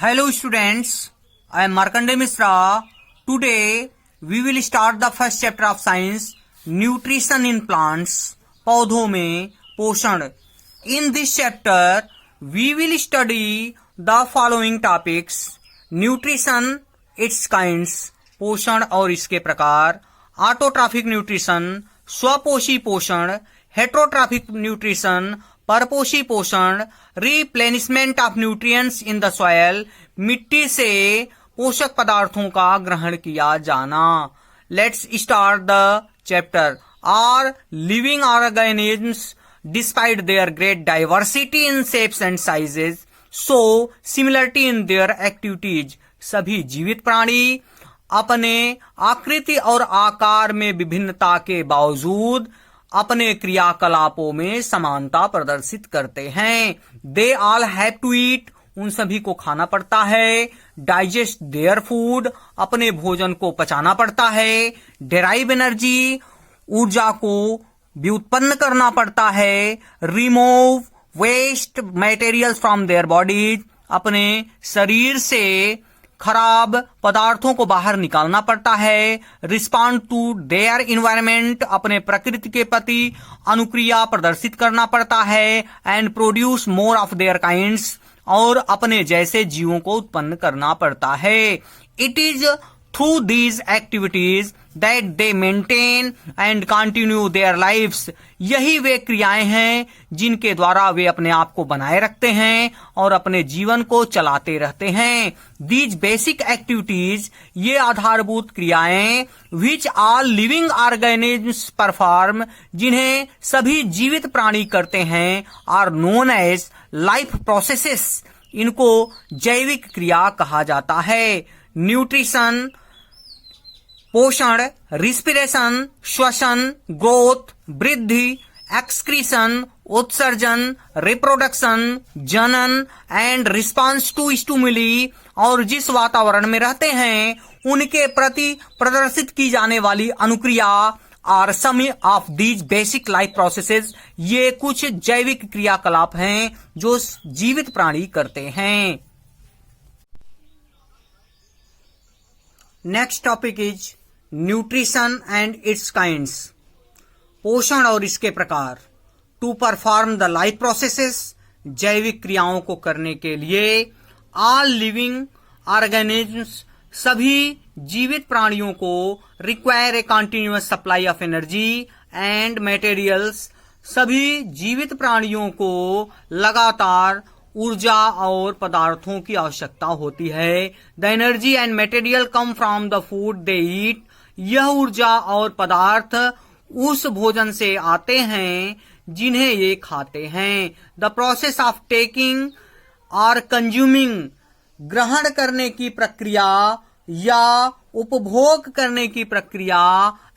Hello students, I am Markandeya Mishra. Today we will start the first chapter of science, nutrition in plants, पौधों में पोषण. In this chapter we will study the following topics: nutrition, its kinds, पोषण और इसके प्रकार, autotrophic nutrition, स्वपोषी पोषण, heterotrophic nutrition, परपोषी पोषण, replenishment of nutrients in the soil, मिट्टी से पोषक पदार्थों का ग्रहण किया जाना. Let's start the chapter. Are living organisms despite their great diversity in shapes and sizes show similarity in their activities. सभी जीवित प्राणी अपने आकृति और आकार में विभिन्नता के बावजूद अपने क्रियाकलापों में समानता प्रदर्शित करते हैं. They all have to eat, उन सभी को खाना पड़ता है. डाइजेस्ट देयर फूड, अपने भोजन को पचाना पड़ता है. डेराइव एनर्जी, ऊर्जा को व्युत्पन्न करना पड़ता है. Remove waste materials from their bodies, अपने शरीर से खराब पदार्थों को बाहर निकालना पड़ता है. रिस्पॉन्ड टू देयर इन्वायरमेंट, अपने प्रकृति के प्रति अनुक्रिया प्रदर्शित करना पड़ता है. And produce more of their kinds, और अपने जैसे जीवों को उत्पन्न करना पड़ता है. It is through these activities that they maintain and continue their lifes, यही वे क्रियाएं हैं जिनके द्वारा वे अपने आप को बनाए रखते हैं और अपने जीवन को चलाते रहते हैं. दीज बेसिक एक्टिविटीज, ये आधारभूत क्रियाएं, which all living organisms perform, जिन्हें सभी जीवित प्राणी करते हैं, are known as life processes, इनको जैविक क्रिया कहा जाता है. न्यूट्रिशन पोषण, रिस्पिरेशन श्वसन, ग्रोथ वृद्धि, एक्सक्रीशन उत्सर्जन, रिप्रोडक्शन जनन, एंड रिस्पांस टू स्टिमुली, और जिस वातावरण में रहते हैं उनके प्रति प्रदर्शित की जाने वाली अनुक्रिया, are some of these basic life processes, ये कुछ जैविक क्रियाकलाप हैं जो जीवित प्राणी करते हैं. Next topic is nutrition and its kinds, पोषण और इसके प्रकार. To perform the life processes, जैविक क्रियाओं को करने के लिए. ऑल लिविंग ऑर्गेनिजम्स, सभी जीवित प्राणियों को require a continuous supply of energy and materials, सभी जीवित प्राणियों को लगातार ऊर्जा और पदार्थों की आवश्यकता होती है. The energy and material come from the food they eat, यह ऊर्जा और पदार्थ उस भोजन से आते हैं जिन्हें ये खाते हैं. द प्रोसेस ऑफ टेकिंग और कंज्यूमिंग, ग्रहण करने की प्रक्रिया या उपभोग करने की प्रक्रिया,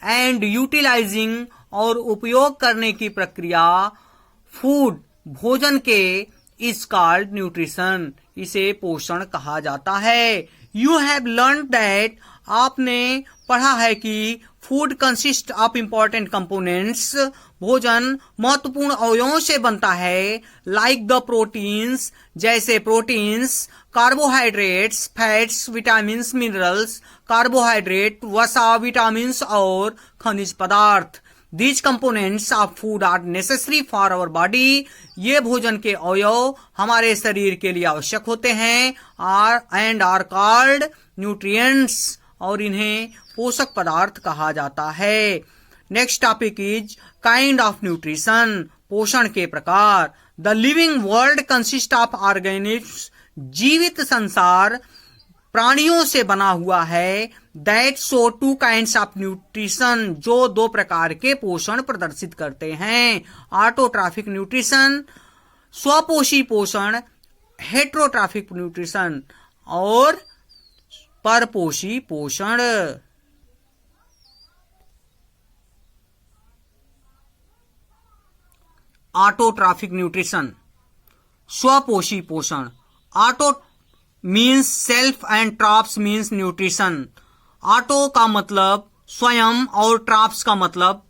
एंड यूटिलाइजिंग, और उपयोग करने की प्रक्रिया, फूड, भोजन के, इज कॉल्ड न्यूट्रिशन, इसे पोषण कहा जाता है. यू हैव लर्न दैट, आपने पढ़ा है कि food consist of important components, भोजन महत्वपूर्ण अवयवों से बनता है. लाइक द प्रोटीन्स, जैसे proteins, carbohydrates, fats, vitamin, minerals, carbohydrate, वसा, विटामिन और खनिज पदार्थ. These components of food are necessary for our body, ये भोजन के अवयव हमारे शरीर के लिए आवश्यक होते हैं. and are called nutrients, और इन्हें पोषक पदार्थ कहा जाता है. Next topic is kind of nutrition, पोषण के प्रकार. The living world consist of organisms, जीवित संसार प्राणियों से बना हुआ है. That show two kinds of nutrition, जो दो प्रकार के पोषण प्रदर्शित करते हैं. ऑटोट्रॉफिक न्यूट्रिशन, स्वपोषी पोषण, हेट्रोट्रॉफिक न्यूट्रिशन, और परपोषी पोषण. ऑटोट्रॉफिक न्यूट्रिशन, स्वपोषी पोषण. Auto means self and trophs means nutrition. Auto का मतलब स्वयं और ट्रॉप्स का मतलब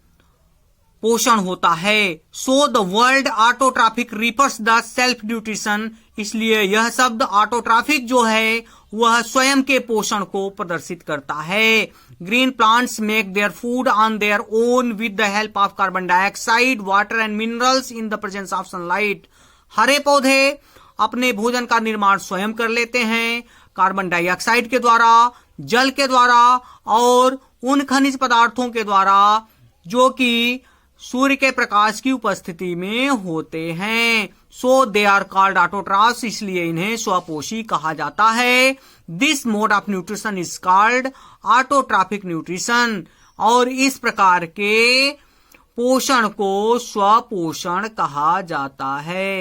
पोषण होता है। So the world autotrophic refers the self nutrition, इसलिए यह शब्द ऑटोट्रॉफिक जो है वह स्वयं के पोषण को प्रदर्शित करता है। Green plants make their food on their own with the help of carbon dioxide, water and minerals in the presence of sunlight. हरे पौधे अपने भोजन का निर्माण स्वयं कर लेते हैं कार्बन डाइऑक्साइड के द्वारा, जल के द्वारा और उन खनिज पदार्थों के द्वारा जो कि सूर्य के प्रकाश की उपस्थिति में होते हैं। सो दे आर कॉल्ड ऑटोट्रॉफ्स, इसलिए इन्हें स्वपोषी कहा जाता है। This mode of nutrition is called autotrophic nutrition, और इस प्रकार के पोषण को स्वपोषण कहा जाता है।